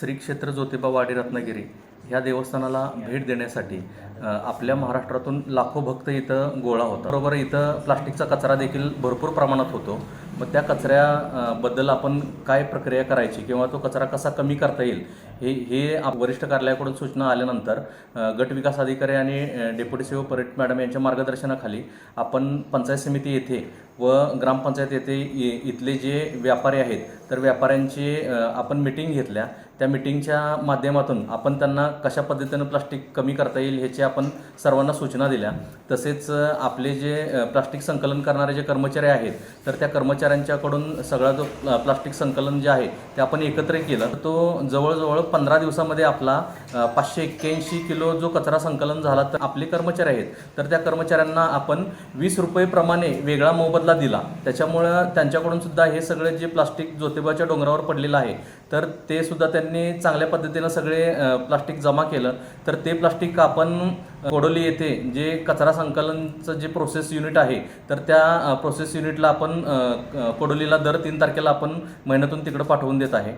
श्री क्षेत्र ज्योतिबा वाडी रत्नागिरी ह्या देवस्थानाला भेट देण्यासाठी आपल्या महाराष्ट्रातून लाखो भक्त इथं गोळा होतात. बरोबर इथं प्लास्टिकचा कचरा देखील भरपूर प्रमाणात होतो. मग त्या कचऱ्याबद्दल आपण काय प्रक्रिया करायची किंवा तो कचरा कसा कमी करता येईल हे वरिष्ठ कार्यालयाकडून सूचना आल्यानंतर गट विकास अधिकारी आणि डेप्युटी सीओ परेट मॅडम यांच्या मार्गदर्शनाखाली आपण पंचायत समिती येथे व ग्रामपंचायत येथे इथले जे व्यापारी आहेत तर व्यापाऱ्यांची आपण मिटिंग घेतल्या. त्या मिटिंगच्या माध्यमातून आपण त्यांना कशा पद्धतीनं प्लास्टिक कमी करता येईल ह्याची आपण सर्वांना सूचना दिल्या. तसेच आपले जे प्लास्टिक संकलन करणारे जे कर्मचारी आहेत तर त्या कर्मचाऱ्यांच्याकडून सगळा जो प्लास्टिक संकलन जे आहे ते आपण एकत्र केलं. तो जवळजवळ 15 दिवसामध्ये आपला 581 किलो जो कचरा संकलन झाला. तर आपले कर्मचारी आहेत तर त्या कर्मचाऱ्यांना आपण 20 रुपये प्रमाणे वेगळा मोबदला दिला. त्याच्यामुळं त्यांच्याकडून सुद्धा हे सगळे जे प्लास्टिक ज्योतिबाच्या डोंगरावर पडलेलं आहे तर ते सुद्धा त्यांनी चांगल्या पद्धतीनं सगळे प्लास्टिक जमा केलं. तर ते प्लास्टिक आपण कोडोली येथे जे कचरा संकलनचं जे प्रोसेस युनिट आहे तर त्या प्रोसेस युनिटला आपण कोडोलीला दर 3 तारखेला आपण महिन्यातून तिकडं पाठवून देत आहे.